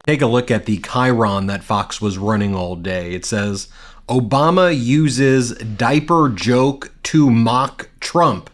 Take a look at the chyron that Fox was running all day. It says, Obama uses diaper joke to mock Trump.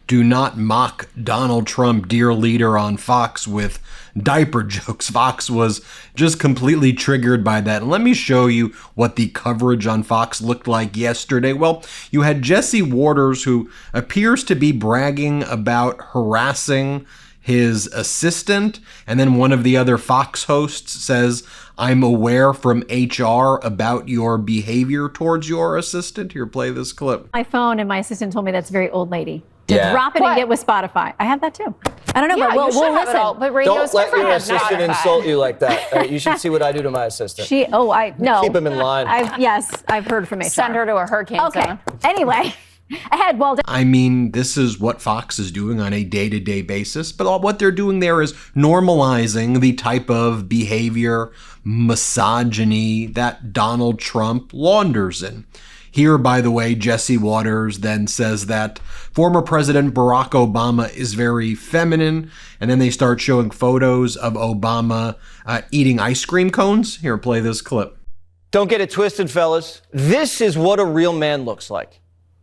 Do not mock Donald Trump, dear leader, on Fox with diaper jokes. Fox was just completely triggered by that. And let me show you what the coverage on Fox looked like yesterday. Well, you had Jesse Waters, who appears to be bragging about harassing his assistant. And then one of the other Fox hosts says, I'm aware from HR about your behavior towards your assistant. Here, play this clip. My phone and my assistant told me that's a very old lady. To drop it and get with Spotify. I have that too. I don't know, but we'll listen. But radio's don't let your different. assistant insult you like that. You should see what I do to my assistant. No. Keep him in line. I've heard from HR. Send her to a hurricane zone. Anyway, I mean, this is what Fox is doing on a day-to-day basis, but what they're doing there is normalizing the type of behavior, misogyny that Donald Trump launders in. Here, by the way, Jesse Waters then says that former President Barack Obama is very feminine, and then they start showing photos of Obama eating ice cream cones. Here, play this clip. Don't get it twisted, fellas. This is what a real man looks like.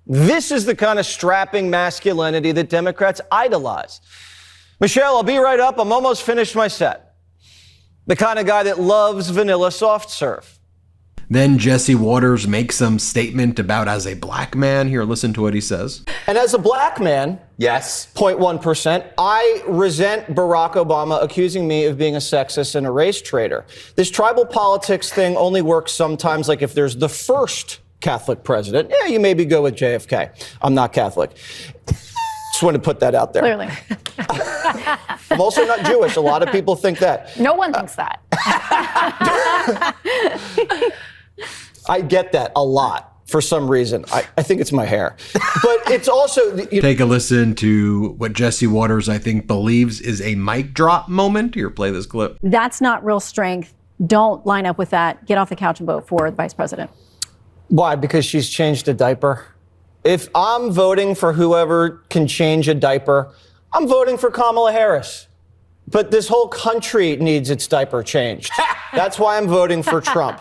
This is the kind of strapping masculinity that Democrats idolize. Michelle, I'll be right up. I'm almost finished my set. The kind of guy that loves vanilla soft serve. Then Jesse Waters makes some statement about as a black man. Here, listen to what he says. And as a black man, yes, 0.1%, I resent Barack Obama accusing me of being a sexist and a race traitor. This tribal politics thing only works sometimes, like if there's the first Catholic president. Yeah, you maybe go with JFK. I'm not Catholic. Just want to put that out there. Clearly. I'm also not Jewish. A lot of people think that. No one thinks that. I get that a lot for some reason. I think it's my hair. But it's also... Take a listen to what Jesse Waters, I think, believes is a mic drop moment. Here, play this clip. That's not real strength. Don't line up with that. Get off the couch and vote for the vice president. Why? Because she's changed a diaper? If I'm voting for whoever can change a diaper, I'm voting for Kamala Harris. But this whole country needs its diaper changed. That's why I'm voting for Trump.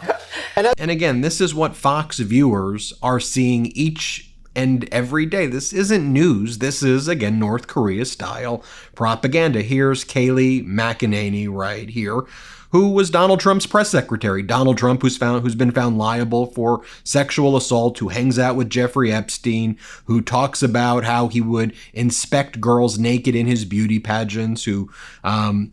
And again, this is what Fox viewers are seeing each and every day. This isn't news. This is, again, North Korea style propaganda. Here's Kayleigh McEnany right here, who was Donald Trump's press secretary. Donald Trump, who's been found liable for sexual assault, who hangs out with Jeffrey Epstein, who talks about how he would inspect girls naked in his beauty pageants, who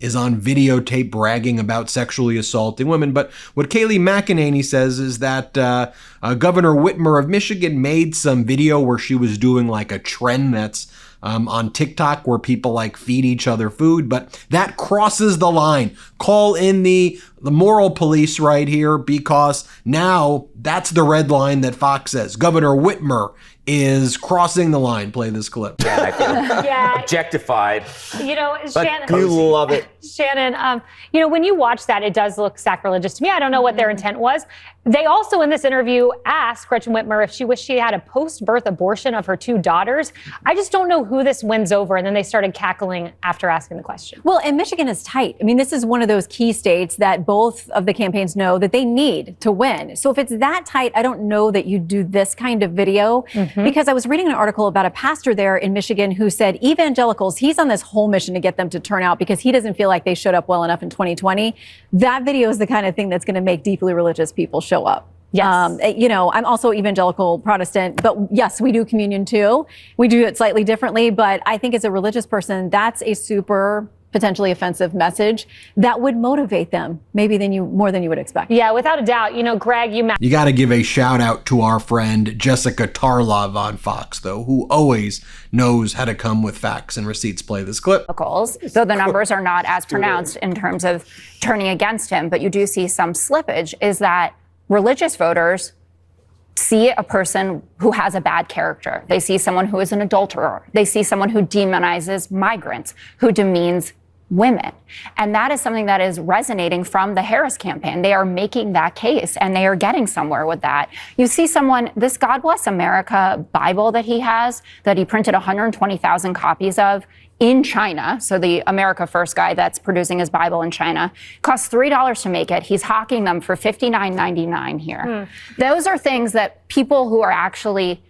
is on videotape bragging about sexually assaulting women. But what Kayleigh McEnany says is that Governor Whitmer of Michigan made some video where she was doing like a trend that's on TikTok where people like feed each other food, but that crosses the line. Call in the moral police right here, because now that's the red line that Fox says. Governor Whitmer is crossing the line. Play this clip. Yeah, I feel objectified. You know, Shannon. You love it. Shannon, you know, when you watch that, it does look sacrilegious to me. I don't know what their intent was. They also, in this interview, asked Gretchen Whitmer if she wished she had a post-birth abortion of her two daughters. I just don't know who this wins over. And then they started cackling after asking the question. Well, and Michigan is tight. I mean, this is one of those key states that both of the campaigns know that they need to win. So if it's that tight, I don't know that you do this kind of video, because I was reading an article about a pastor there in Michigan who said evangelicals, he's on this whole mission to get them to turn out because he doesn't feel like they showed up well enough in 2020. That video is the kind of thing that's going to make deeply religious people show up. Yes. You know, I'm also evangelical Protestant, but yes, we do communion too. We do it slightly differently, but I think as a religious person, that's a super potentially offensive message that would motivate them maybe more than you would expect. Yeah, without a doubt. You know, Greg, you got to give a shout out to our friend Jessica Tarlov on Fox, though, who always knows how to come with facts and receipts. Play this clip. Though the numbers are not as pronounced in terms of turning against him, but you do see some slippage, is that religious voters see a person who has a bad character. They see someone who is an adulterer. They see someone who demonizes migrants, who demeans women. And that is something that is resonating from the Harris campaign. They are making that case and they are getting somewhere with that. You see someone, this God Bless America Bible that he has, that he printed 120,000 copies of, in China. So the America First guy that's producing his Bible in China costs $3 to make it. He's hawking them for $59.99 here. Those are things that people who are actually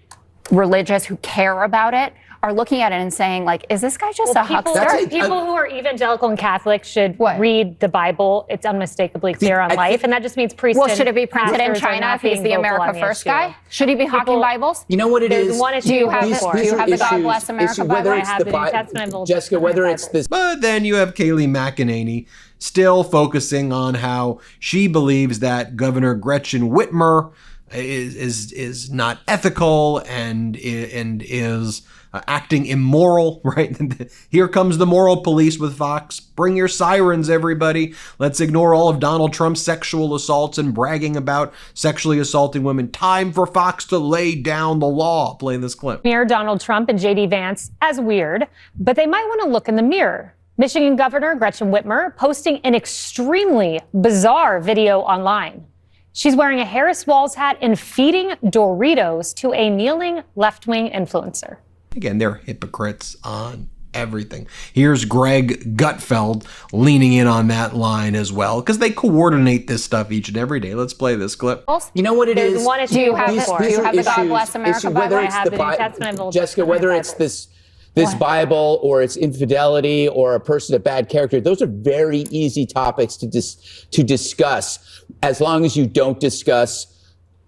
religious, who care about it, are looking at it and saying, like, is this guy just a huckster? People who are evangelical and Catholic should read the Bible. It's unmistakably clear on life, and that just means priests. Well, should it be printed in China if he's the America First guy? Should he be hawking Bibles? You know what it is? Do you have the God Bless America Bible? I have the New Testament. Jessica, whether it's this. But then you have Kayleigh McEnany still focusing on how she believes that Governor Gretchen Whitmer is not ethical and is acting immoral, right? Here comes the moral police with Fox. Bring your sirens, everybody. Let's ignore all of Donald Trump's sexual assaults and bragging about sexually assaulting women. Time for Fox to lay down the law. Play this clip. Mirror Donald Trump and J.D. Vance as weird, but they might want to look in the mirror. Michigan Governor Gretchen Whitmer posting an extremely bizarre video online. She's wearing a Harris Walls hat and feeding Doritos to a kneeling left-wing influencer. Again, they're hypocrites on everything. Here's Greg Gutfeld leaning in on that line as well, because they coordinate this stuff each and every day. Let's play this clip. You know what it is? Do you have the God Bless America Bible? I have the New Testament. Jessica, whether it's this Bible or it's infidelity or a person of bad character, those are very easy topics to discuss, as long as you don't discuss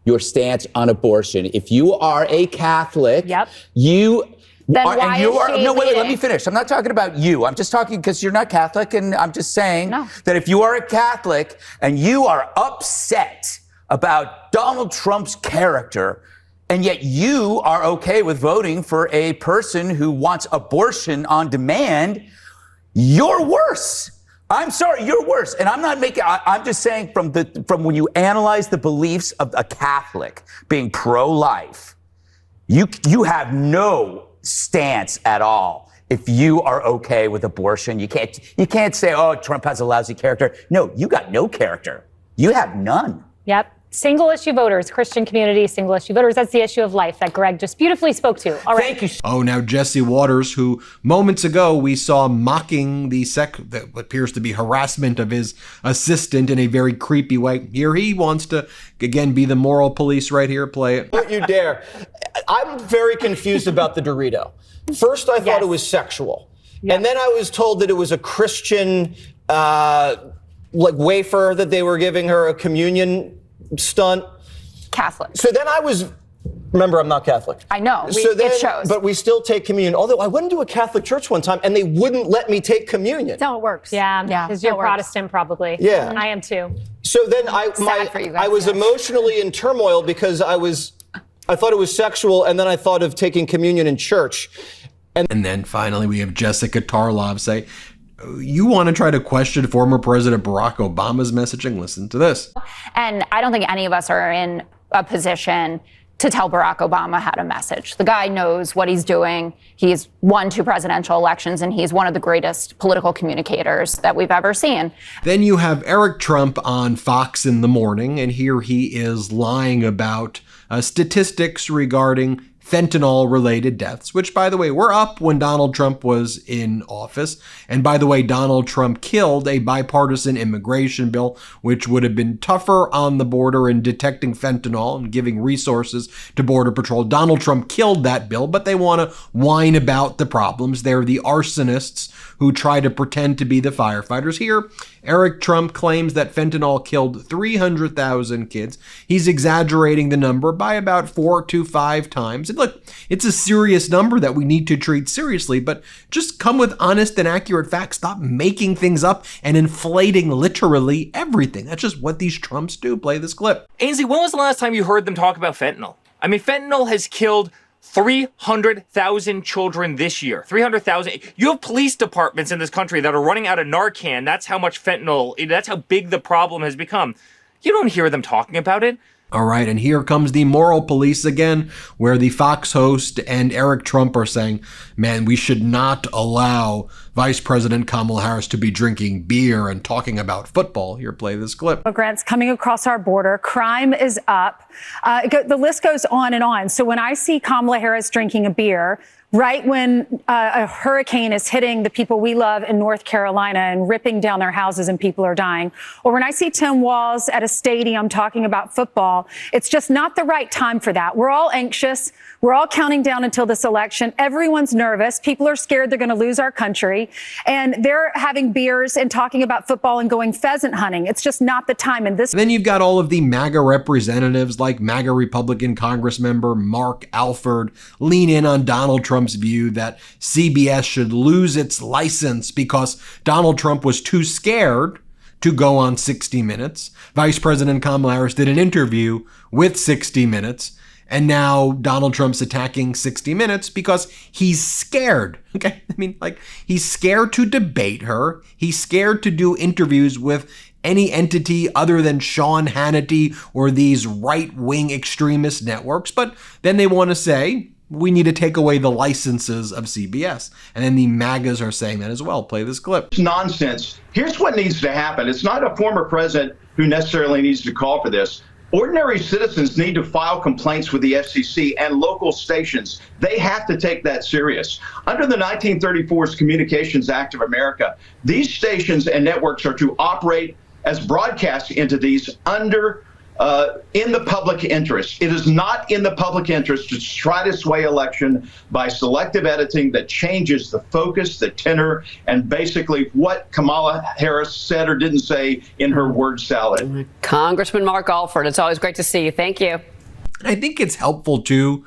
your stance on abortion. If you are a Catholic, Then why is she no, wait, leading? let me finish. I'm not talking about you. I'm just talking because you're not Catholic, and I'm just saying that if you are a Catholic and you are upset about Donald Trump's character, and yet you are okay with voting for a person who wants abortion on demand, you're worse. I'm sorry, you're worse. And I'm just saying from when you analyze the beliefs of a Catholic being pro-life, you have no stance at all. If you are okay with abortion, you can't say, oh, Trump has a lousy character. No, you got no character. You have none. Yep. Single issue voters, Christian community, single issue voters. That's the issue of life that Greg just beautifully spoke to. All right. Thank you. Oh, now Jesse Waters, who moments ago we saw mocking that appears to be harassment of his assistant in a very creepy way. Here he wants to, again, be the moral police right here. Play it. Don't you dare. I'm very confused about the Dorito. First, I thought it was sexual. And then I was told that it was a Christian, wafer that they were giving her, a communion stunt. Catholic. So then remember, I'm not Catholic. I know. It shows. But we still take communion. Although I went into a Catholic church one time and they wouldn't let me take communion. That's how it works. Yeah, because you're Protestant probably. Yeah. I am too. So then I was emotionally in turmoil because I thought it was sexual, and then I thought of taking communion in church. And then finally we have Jessica Tarlov say, you want to try to question former President Barack Obama's messaging? Listen to this. And I don't think any of us are in a position to tell Barack Obama how to message. The guy knows what he's doing. He's won 2 presidential elections, and he's one of the greatest political communicators that we've ever seen. Then you have Eric Trump on Fox in the morning, and here he is lying about statistics regarding fentanyl-related deaths, which, by the way, were up when Donald Trump was in office. And by the way, Donald Trump killed a bipartisan immigration bill, which would have been tougher on the border in detecting fentanyl and giving resources to Border Patrol. Donald Trump killed that bill, but they want to whine about the problems. They're the arsonists who try to pretend to be the firefighters. Here, Eric Trump claims that fentanyl killed 300,000 kids. He's exaggerating the number by about 4 to 5 times. And look, it's a serious number that we need to treat seriously, but just come with honest and accurate facts. Stop making things up and inflating literally everything. That's just what these Trumps do. Play this clip. Ainsley, when was the last time you heard them talk about fentanyl? I mean, fentanyl has killed 300,000 children this year. 300,000. You have police departments in this country that are running out of Narcan. That's how much fentanyl, that's how big the problem has become. You don't hear them talking about it. All right, and here comes the moral police again, where the Fox host and Eric Trump are saying, man, we should not allow Vice President Kamala Harris to be drinking beer and talking about football. Here, play this clip. Immigrants coming across our border, crime is up. The list goes on and on. So when I see Kamala Harris drinking a beer, right when a hurricane is hitting the people we love in North Carolina and ripping down their houses and people are dying. Or when I see Tim Walz at a stadium talking about football, it's just not the right time for that. We're all anxious. We're all counting down until this election. Everyone's nervous. People are scared they're going to lose our country. And they're having beers and talking about football and going pheasant hunting. It's just not the time. And then you've got all of the MAGA representatives like MAGA Republican Congress member Mark Alford lean in on Donald Trump's view that CBS should lose its license because Donald Trump was too scared to go on 60 Minutes. Vice President Kamala Harris did an interview with 60 Minutes, and now Donald Trump's attacking 60 Minutes because he's scared. Okay? I mean, like, he's scared to debate her. He's scared to do interviews with any entity other than Sean Hannity or these right-wing extremist networks. But then they want to say, we need to take away the licenses of CBS. And then the MAGAs are saying that as well. Play this clip. It's nonsense. Here's what needs to happen. It's not a former president who necessarily needs to call for this. Ordinary citizens need to file complaints with the FCC and local stations. They have to take that serious. Under the 1934 Communications Act of America, these stations and networks are to operate as broadcast entities in the public interest. It is not in the public interest to try to sway election by selective editing that changes the focus, the tenor, and basically what Kamala Harris said or didn't say in her word salad. Congressman Mark Alford, it's always great to see you. Thank you. I think it's helpful too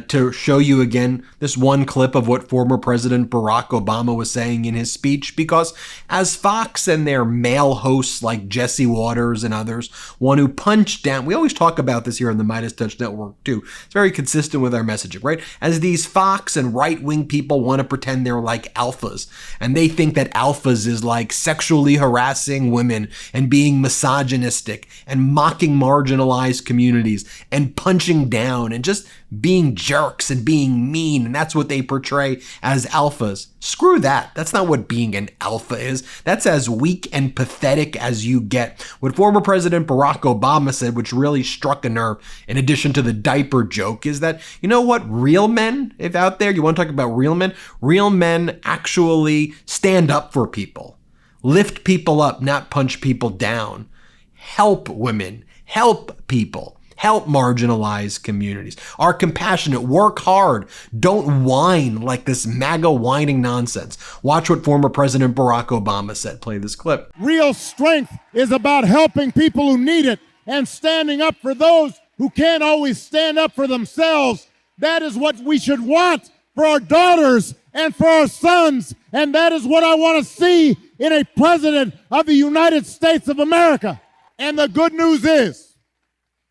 to show you again this one clip of what former President Barack Obama was saying in his speech, because as Fox and their male hosts like Jesse Waters and others want to punch down, we always talk about this here on the MeidasTouch Network too. It's very consistent with our messaging, right? As these Fox and right-wing people want to pretend they're like alphas, and they think that alphas is like sexually harassing women and being misogynistic and mocking marginalized communities and punching down and just being jerks and being mean, and that's what they portray as alphas. Screw that. That's not what being an alpha is. That's as weak and pathetic as you get. What former President Barack Obama said, which really struck a nerve, in addition to the diaper joke, is that, you know what, real men, if out there, you want to talk about real men actually stand up for people, lift people up, not punch people down, help women, help people, help marginalized communities, are compassionate, work hard, don't whine like this MAGA whining nonsense. Watch what former President Barack Obama said. Play this clip. Real strength is about helping people who need it and standing up for those who can't always stand up for themselves. That is what we should want for our daughters and for our sons, and that is what I want to see in a president of the United States of America. And the good news is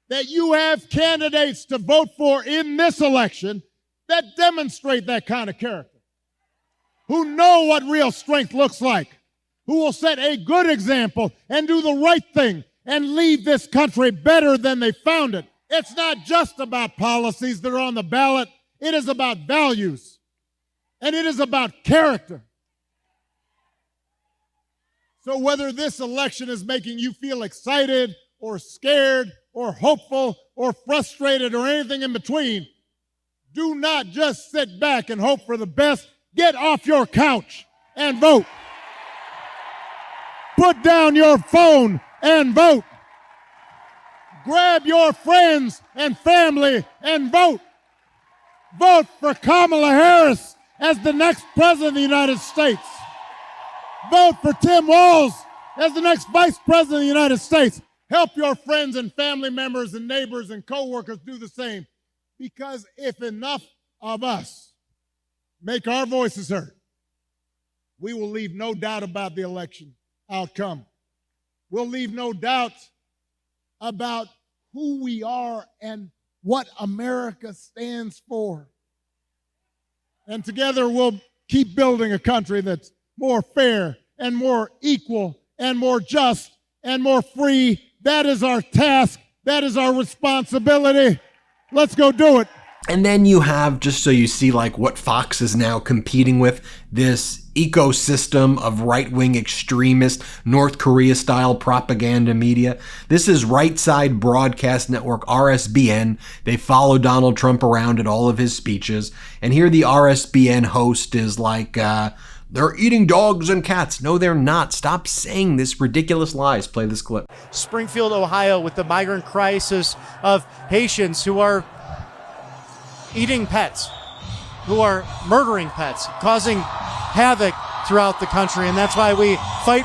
that you have candidates to vote for in this election that demonstrate that kind of character, who know what real strength looks like, who will set a good example and do the right thing and leave this country better than they found it. It's not just about policies that are on the ballot. It is about values, and it is about character. So whether this election is making you feel excited or scared or hopeful or frustrated or anything in between, do not just sit back and hope for the best. Get off your couch and vote. Put down your phone and vote. Grab your friends and family and vote. Vote for Kamala Harris as the next president of the United States. Vote for Tim Walz as the next vice president of the United States. Help your friends and family members and neighbors and coworkers do the same. Because if enough of us make our voices heard, we will leave no doubt about the election outcome. We'll leave no doubt about who we are and what America stands for. And together we'll keep building a country that's more fair and more equal and more just and more free. That is our task. That is our responsibility. Let's go do it. And then you have, just so you see like what Fox is now competing with, this ecosystem of right-wing extremist North Korea-style propaganda media. This is Right Side Broadcast Network, RSBN. They follow Donald Trump around at all of his speeches. And here the RSBN host is like, they're eating dogs and cats. No, they're not. Stop saying this ridiculous lies. Play this clip. Springfield, Ohio, with the migrant crisis of Haitians who are eating pets, who are murdering pets, causing havoc throughout the country. And that's why we fight.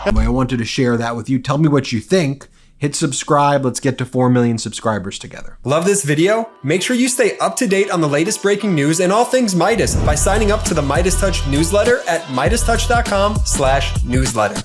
I wanted to share that with you. Tell me what you think. Hit subscribe. Let's get to 4 million subscribers together. Love this video? Make sure you stay up to date on the latest breaking news and all things Midas by signing up to the MeidasTouch newsletter at MeidasTouch.com/newsletter.